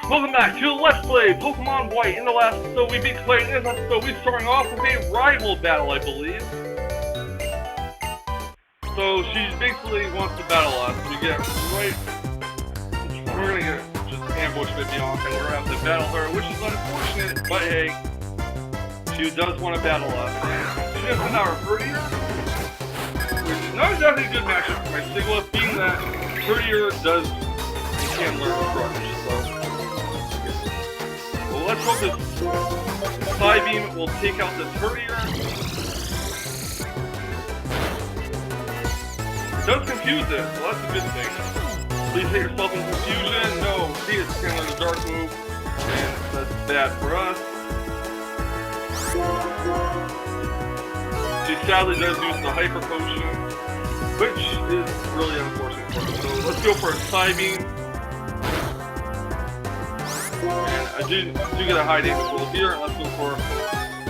Welcome back to Let's Play Pokemon White. In the last episode, we beat Clay. In this episode, we're starting off with a rival battle, I believe. So she basically wants to battle us. We get right. We're gonna get just ambushed by Bianca, and we're gonna have to battle her, which is unfortunate. But hey, she does want to battle us. She does send out her Herdier, which is not exactly a good matchup for my Sigilyph, being that Herdier does. You can't learn the crunch, so. Let's hope this Psybeam will take out this Herdier. It does confuse it, so that's a good thing. Please hit yourself in confusion. No, see, it's kind of a dark move, and that's bad for us. She sadly does use the Hyper Potion, which is really unfortunate for us. So let's go for a Psybeam. And I do get a high damage roll here. Let's go for.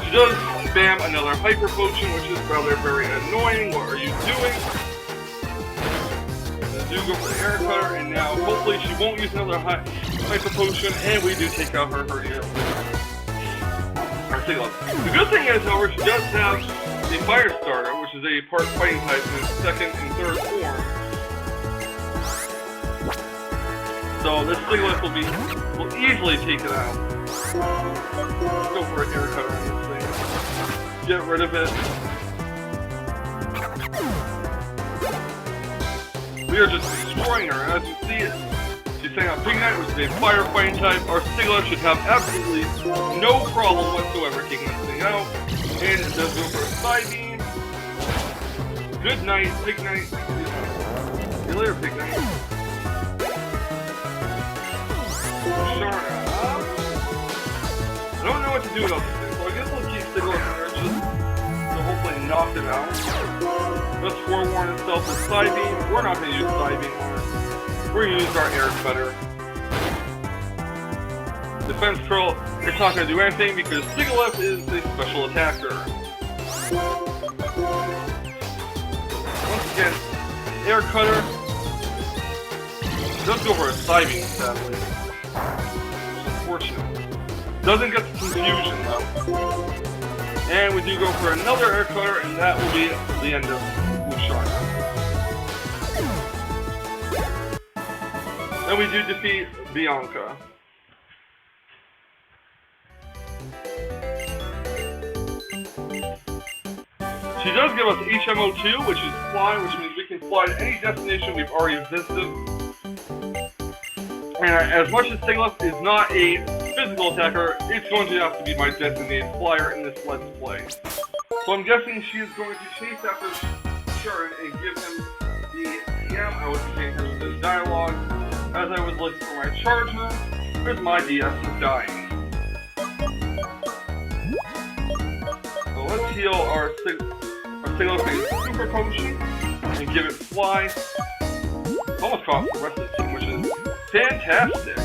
She does spam another Hyper Potion, which is rather very annoying. What are you doing? I do go for the Air Cutter, and now hopefully she won't use another Hyper Potion, and we do take out her Herdier. The good thing is, however, she does have the Fire Starter, which is a part fighting type in its second and third form. So this Sigilyph will easily take it out. Let's go for an Air Cutter on this thing. Get rid of it. We are just destroying her. As you see, she's sending out Big Knight, which is a fire fighting type. Our Sigilyph should have absolutely no problem whatsoever taking this thing out. And it does go for a Psybeam. Good night, Big Knight. See you later, Big Knight. I don't know what to do about this thing, so I guess we'll keep Sigilyph in there just to hopefully knock it out. Let's forewarn itself with Psybeam. We're not going to use Psybeam. We're going to use our Air Cutter. Defense Curl, it's not going to do anything because Sigilyph is a special attacker. Once again, Air Cutter. Let's go for a Psybeam, sadly. Unfortunate. Doesn't get the confusion though. And we do go for another Air Cutter, and that will be the end of Musharna. And we do defeat Bianca. She does give us HMO2, which is fly, which means we can fly to any destination we've already visited. And as much as Sigilyph is not a physical attacker, it's going to have to be my designated flyer in this Let's Play. So I'm guessing she is going to chase after Sharon and give him the TM. I was paying attention to this dialogue. As I was looking for my charger, because my DS is dying. So let's heal our Sigilyph a Super Potion and give it Fly. Almost caught the rest of the team, which is fantastic.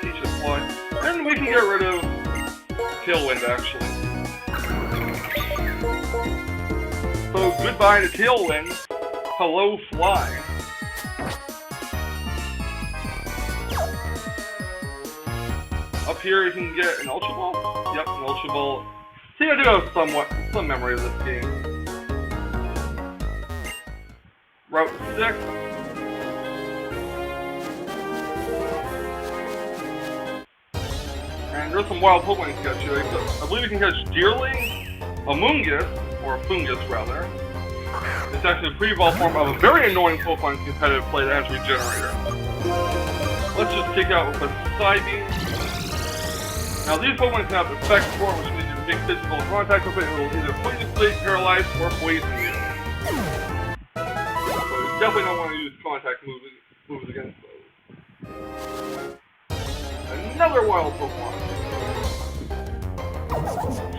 Teach it Fly. And we can get rid of Tailwind, actually. So goodbye to Tailwind. Hello, Fly. Up here you can get an Ultra Ball. Yep, an Ultra Ball. See, I do have some memory of this game. Route 6. And there's some wild Pokemon to catch here. I believe you can catch Deerling, a Moongus, or a Fungus rather. It's actually a pre-evolved form of a very annoying Pokemon in competitive play that has Regenerator. Let's just take out with a Psybeam. Now these Pokemon can have effect form, which means if you make physical contact with it, it will either put you to sleep, paralyze, or poison you. Definitely don't want to use contact moves against those. Another wild Pokemon.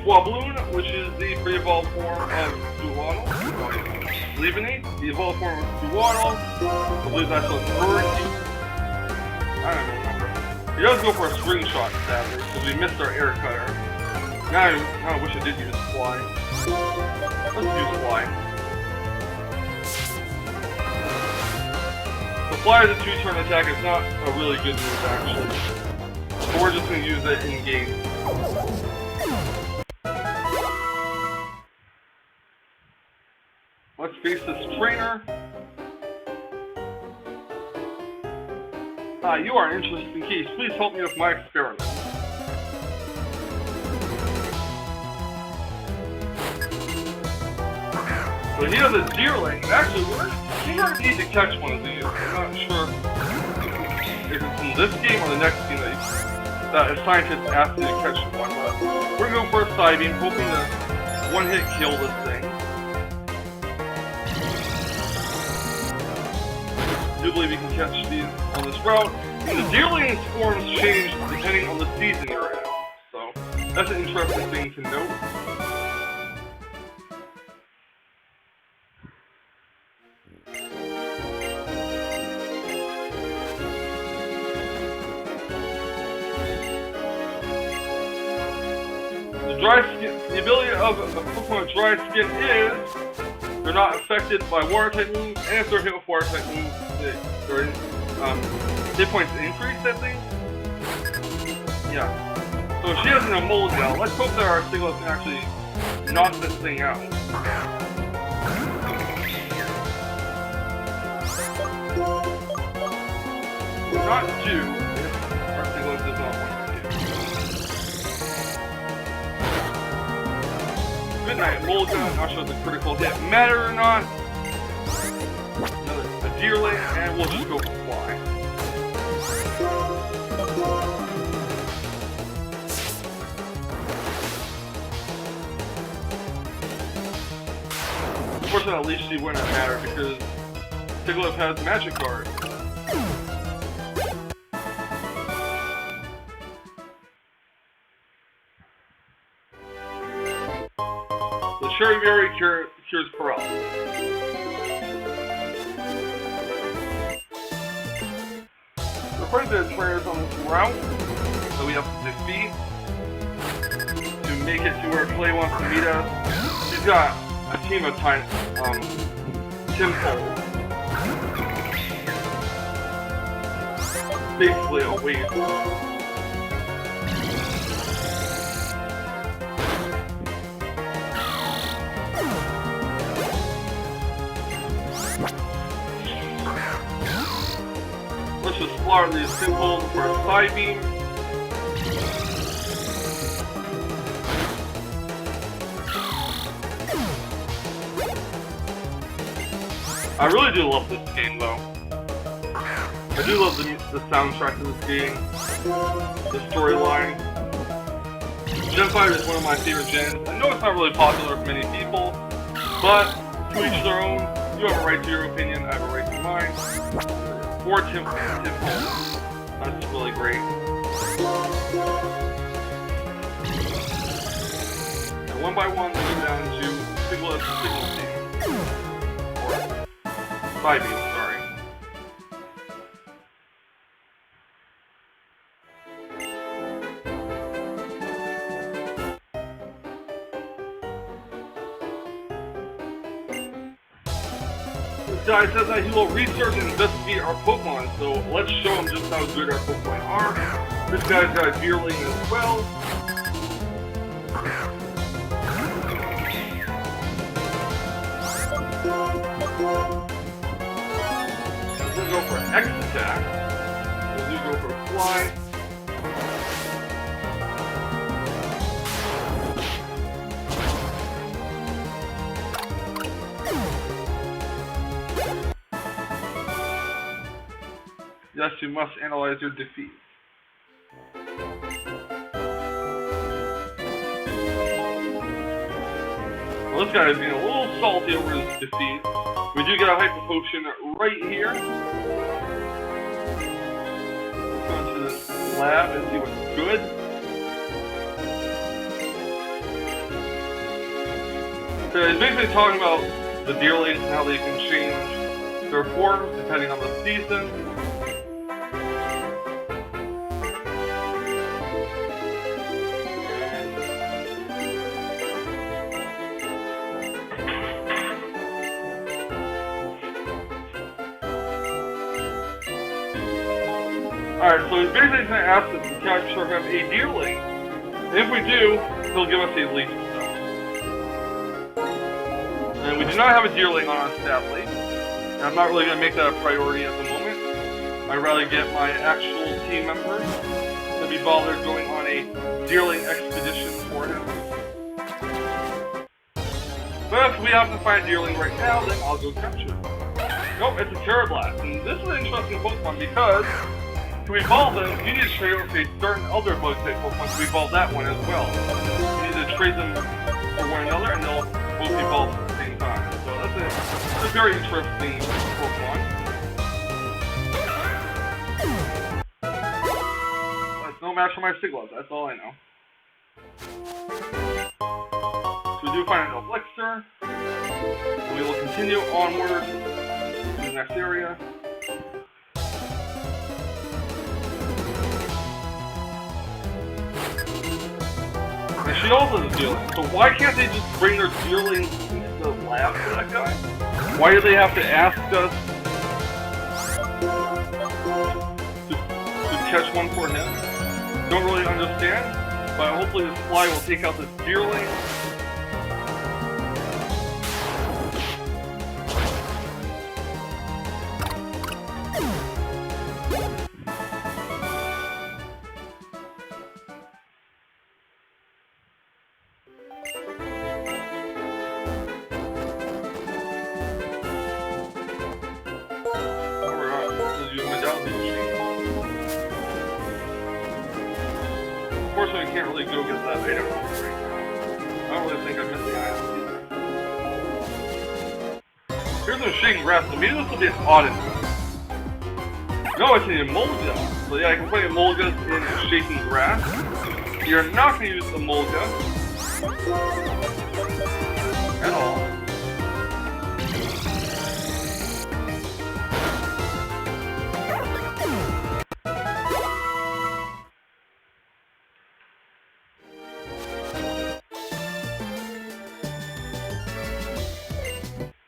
Swabloon, which is the pre-evolved form of Duwaddle. Leavenate, the evolved form of Duwaddle. I believe that's what Bird. I don't remember. He does go for a Screenshot, sadly, because we missed our Air Cutter. Now I wish I did use Fly. Let's use Fly. Fly as a 2-turn attack is not a really good move, actually. So we're just going to use it in game. Let's face this trainer. You are an interesting case. Please help me with my experiment. So he has a Deerling. Actually, we're going to need to catch one of these. I'm not sure if it's in this game or the next game that a scientist asked me to catch one. But we're going to go for a side beam, hoping to one-hit kill this thing. I do believe you can catch these on this route. And the Deerling's forms change depending on the season you're in. So that's an interesting thing to note. The ability of a Pokemon with dry skin is they're not affected by water type moves, and if they're hit with water type moves, their hit points increase, I think? Yeah. So she has an Emolga. Let's hope that our Sigilyph can actually knock this thing out. Not two if our Sigilyph does not want to. Good night, Emolga. I'm not sure if the critical hit mattered or not. A Deerling, and we'll just go for Fly. Unfortunately, at least she wouldn't matter because Sigilyph has Magic Guard. The Cherry Berry cures paralysis. According to the trainers on this route that we have to defeat to make it to where Clay wants to meet us, she's got a team of Timpoles. Basically a waste. Let's just slaughter these Timpoles for a side beam. I really do love this game, though. I do love the soundtrack of this game, the storyline. Gen 5 is one of my favorite gens. I know it's not really popular with many people, but to each their own. You have a right to your opinion, I have a right to mine. Or Timpoles. That's really great. And one by one, we go down to Sigilyph Team. Or side beam, sorry. This guy says that he will research and investigate our Pokemon, so let's show him just how good our Pokemon are. This guy's got a Deerling as well. We'll go for X attack. We'll go for Fly. Yes, you must analyze your defeat. Well, this guy is being a little salty over his defeat. We do get a Hyper Potion right here. Let's go into this lab and see what's good. So he's basically talking about the Deerlings and how they can change their forms depending on the season. Alright, so he's basically going to ask us to capture him a Deerling. And if we do, he'll give us a leaf stuff. And we do not have a Deerling on us, sadly. And I'm not really going to make that a priority at the moment. I'd rather get my actual team members to be bothered going on a Deerling expedition for him. But if we happen to find a Deerling right now, then I'll go capture it. Nope, it's a Carablast. And this is an interesting Pokemon because to evolve them, you need to trade with a certain other bug type Pokemon to evolve that one as well. You need to trade them for one another and they'll both evolve at the same time. So that's a very interesting Pokemon. That's no match for my Siglov, that's all I know. So we do find an Elixir. We will continue onward to the next area. And she also has a Deerling, so why can't they just bring their Deerling into the lab for that guy? Why do they have to ask us to catch one for him? Don't really understand, but hopefully this fly will take out this Deerling. Unfortunately, I can't really go get that item right now. I don't really think I missed the item either. Here's some shaking grass, so maybe this will be an audit. No, it's an Emolga. So yeah, I can play Emolgas in shaking grass. You're not going to use Emolga at all.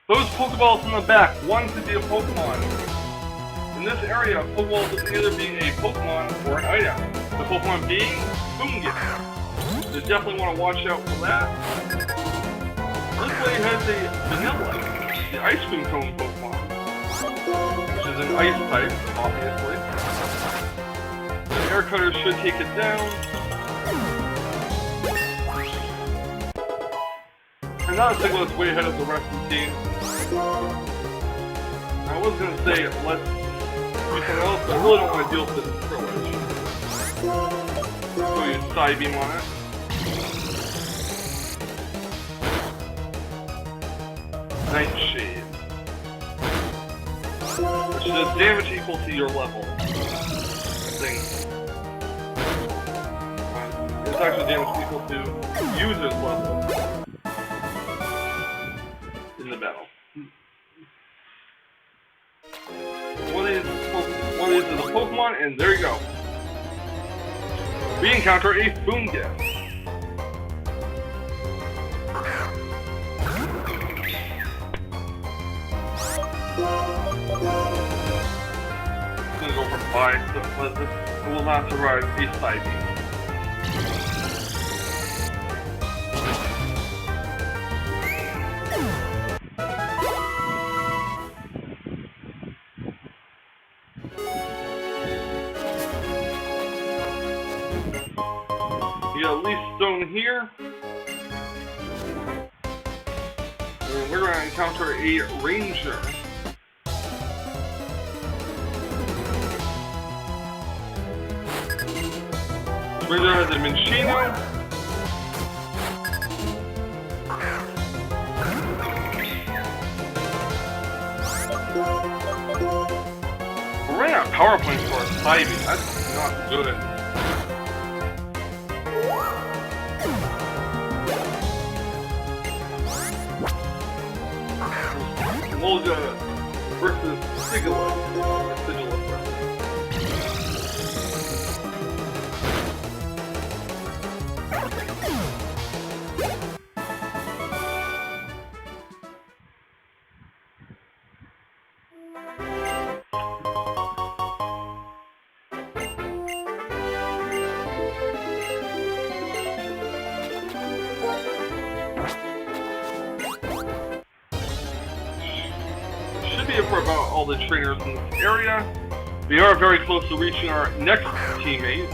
Those Pokeballs in the back, one could be a Pokemon. In this area, a Pokeball could either be a Pokemon or an item. The Pokemon being Boomgift. So definitely want to watch out for that. This way has a Vanilla, the Ice Cream Cone Pokemon, which is an Ice type, obviously. The Air Cutter should take it down. And now I think it's way ahead of the rest of the team. I was going to say, let's do something else, but I really don't want to deal with this privilege. So you side beam on it. Nightshade. Which does damage equal to your level. I think. It's actually damage equal to user's level in the battle. One of these is a Pokemon, and there you go. We encounter a Boomgift. I'm gonna go for 5, but this will not survive a side beam. You got a Leaf Stone here. And we're going to encounter a Ranger. This Ranger has a Minchino. We're running out of power points for our Psybe. That's not good. Emolga versus Sigilyph. for about all the trainers in this area. We are very close to reaching our next teammate.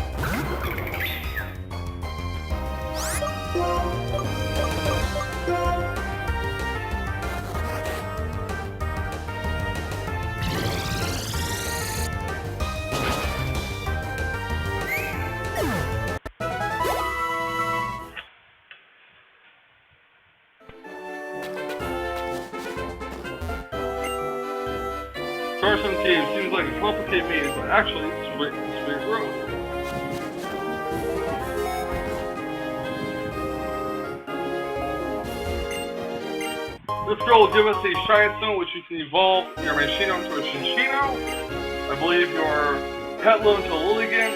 Carson team seems like a complicated meeting, but actually it's sweet growth. This girl will give us a Shine Stone, which you can evolve your Machino into a Shinchino. I believe your Petlo into a Lilligant,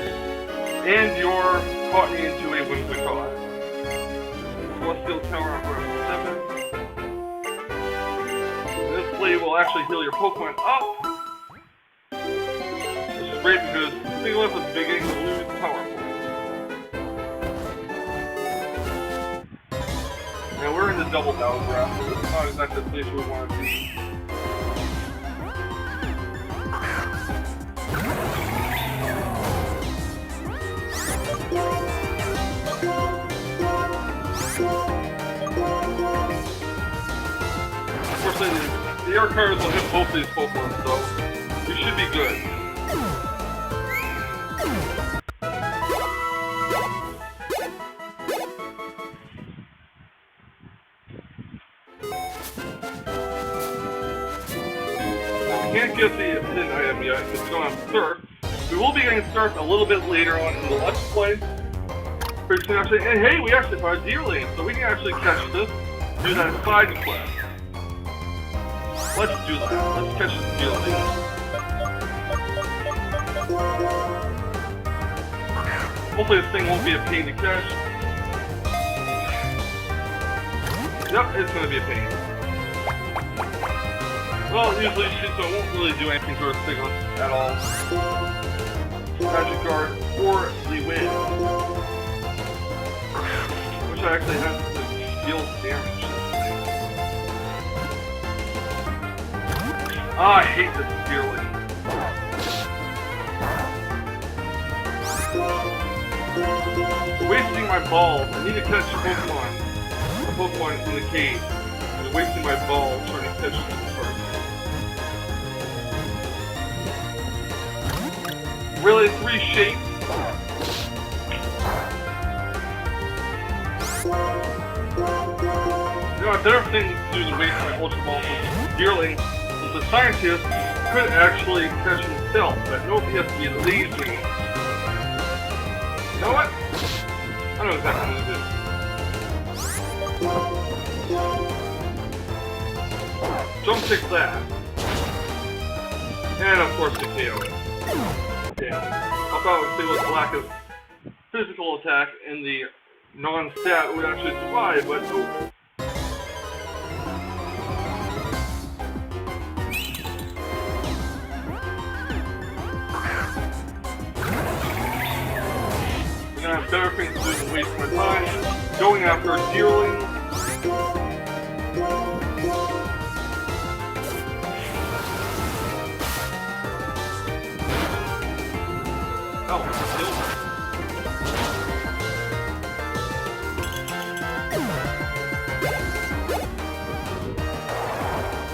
and your Cottony into a Whimsicott. Celestial Tower on round 7. This blade will actually heal your Pokemon up. Which is great because Single Lift is beginning to lose power. And we're in the double battle graph, so this is not exactly the place we want to be. Unfortunately, the air cards will hit both these Pokemon, so we should be good. Can't get the hidden item yet, it's going on Surf. We will be getting Surf a little bit later on in the Let's Play. Pretty soon actually, and hey, we actually found Deerling, so we can actually catch this, do that side quest. Let's do that, let's catch this Deerling. Hopefully this thing won't be a pain to catch. Yep, it's gonna be a pain. Well, usually Shinto won't really do anything to our Signal at all. Magic Guard or the Wind. Which I actually have to deal damage. Ah, I hate this Deerling. Wasting my balls. I need to catch a Pokemon in the cave. I'm wasting my balls trying to catch this person. Really, 3 shapes. You know, a better thing to do than waste my Ultra Ball with Deerling is the scientist could actually catch himself, but nope, he has to be lazy. You know what? I know exactly what to do. Jump kick that. And of course the KO. Damn. I thought it was the lack of physical attack in the non-stat would actually survive, but nope. I'm gonna have better things to do than waste my time going after Deerling.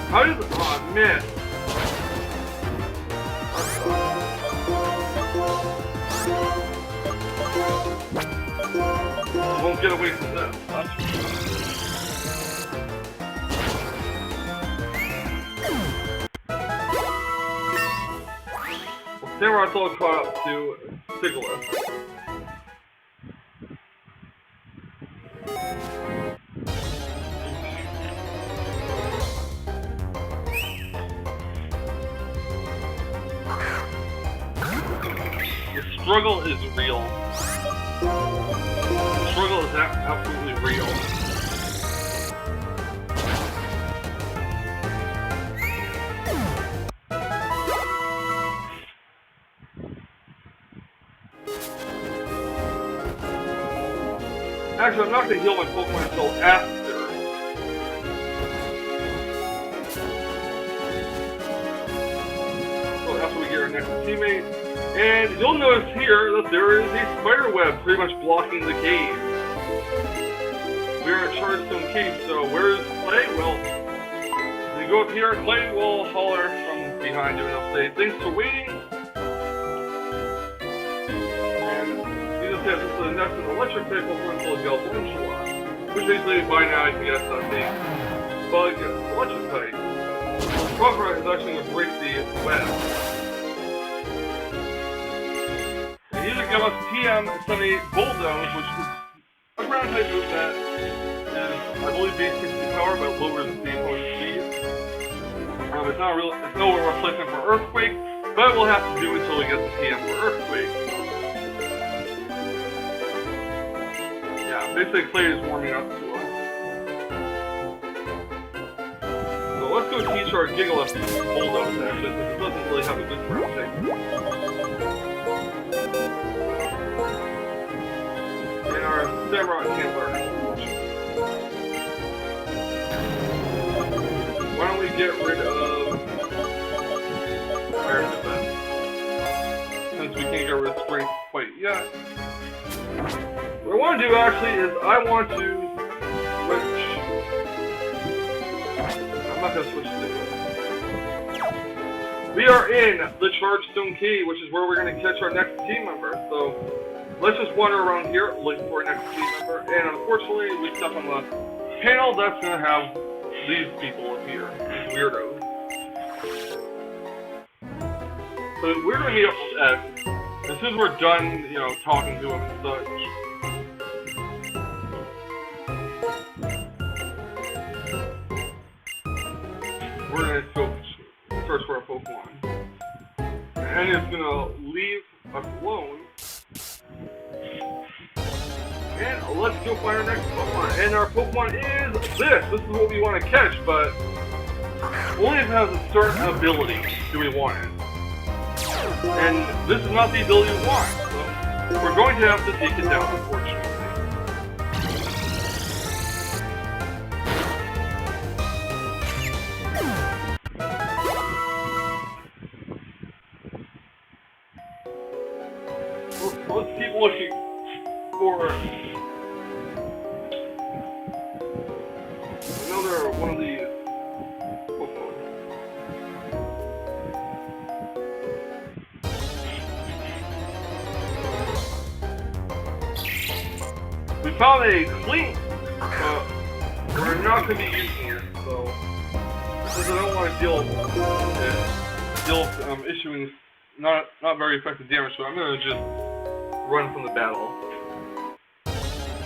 How did the miss? You won't get away from this. Well, Samurai's all caught up to Sigilyph. The struggle is real. The struggle is absolutely real. Actually, I'm not going to heal my Pokemon until after. after we get our next teammate. And you'll notice here that there is a spider web pretty much blocking the cave. We're at Charstone Cave, so where's Clay? Well, when you go up here, Clay will holler from behind you and he'll say, "Thanks for waiting." And he just says this is a nest of electric type until it goes Inshallah. Which basically by now you can guess that the bug electric type. Crossrock is actually going to break the web. And he's going to give us TM-78 Bulldoze, which is a ground type move that is, I believe, base 60 power, but lowers the opponent's speed. It's not real. It's no replacement for Earthquake, but we'll have to do until we get the TM for Earthquake. Yeah, basically Clay is warming up to us. So let's go teach our Gigalith Bulldoze actually, because it doesn't really have a good ground type. And our Samurai Handler. Why don't we get rid of Fire Defense? Since we can't get rid of Strength quite yet. What I want to do actually is I want to switch. I'm not going to switch to this. We are in the Charstone Cave, which is where we're going to catch our next team member. So let's just wander around here looking for our next team member. And unfortunately, we step on the panel that's going to have these people up here, these weirdos. So we're going to meet up with Ed. As soon as we're done, talking to him and such. We're going to go search for a Pokemon. And it's going to leave us alone. And let's go find our next Pokemon. And our Pokemon is this. This is what we want to catch, but only if it has a certain ability do we want it. And this is not the ability we want. So we're going to have to take it down, unfortunately. Let's keep looking for another one of these Pokemon. We found a clean, but we're not going to be using it, so since I don't want to deal with issuing not very effective damage, so I'm going to just run from the battle. I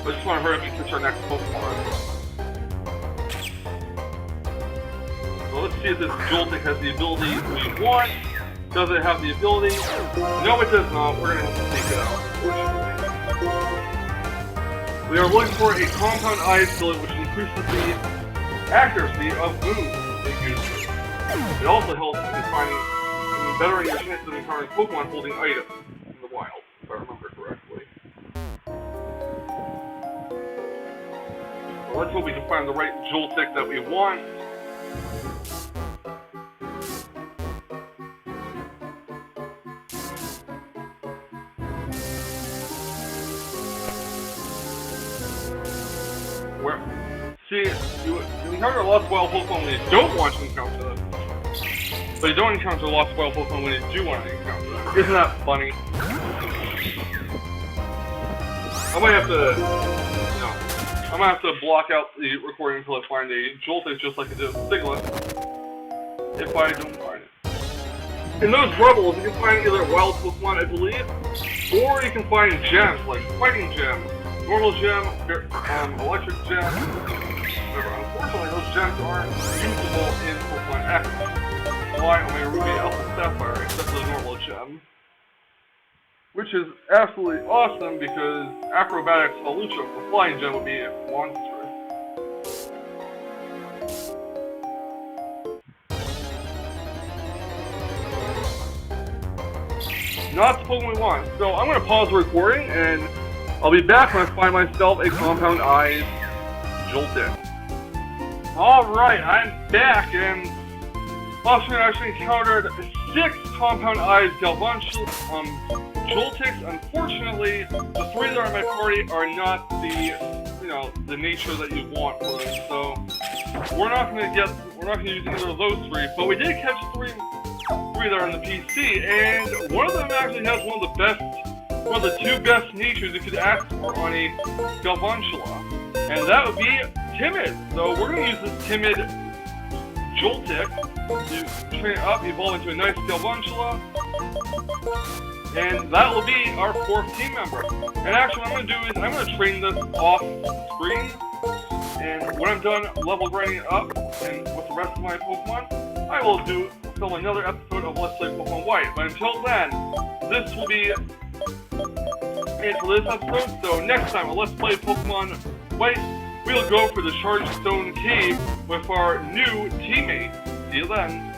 just want to hurry up and catch our next Pokemon. So let's see if this Joltik has the ability we want. Does it have the ability? No, it does not. We're going to have to take it out, unfortunately. We are looking for a Compound Ice ability which increases the accuracy of moves it uses. It also helps in bettering your chances of encountering Pokemon holding items in the wild, if I remember correctly. So let's hope we can find the right Joltik that we want. See, you encounter lost wild Pokemon when you don't want to encounter them. But you don't encounter lost wild Pokemon when you do want to encounter them. Isn't that funny? I might have to block out the recording until I find a Joltik just like I did with Siglent. If I don't find it. In those rubbles, you can find either wild Pokemon, I believe, or you can find gems, like Fighting Gem, Normal Gem, Electric Gem. Unfortunately, those gems aren't usable in Pokemon X. Why Omega Ruby, Alpha Sapphire, except for the Normal Gem. Which is absolutely awesome because Acrobatics Halucha, the Flying Gem, would be monstrous. Not the Pokemon we want. So I'm going to pause the recording and I'll be back when I find myself a Compound Eyes Joltik. Alright, I'm back and Last week I actually encountered 6 Compound Eyes Galvantula Joltix. Unfortunately, the 3 that are in my party are not the nature that you want for them. So we're not gonna use either of those 3, but we did catch 3 that are in the PC, and one of them actually has one of the 2 best natures you could ask for on a Galvantula, and that would be Timid. So we're gonna use this Timid Joltix to train it up, evolve into a nice Galvantula, and that will be our 4th team member. And actually what I'm going to do is I'm going to train this off screen, and when I'm done level grinding it up and with the rest of my Pokemon, I will film another episode of Let's Play Pokemon White. But until then, this will be it for this episode. So next time on Let's Play Pokemon White, we'll go for the Charged Stone Cave with our new teammate. See you then.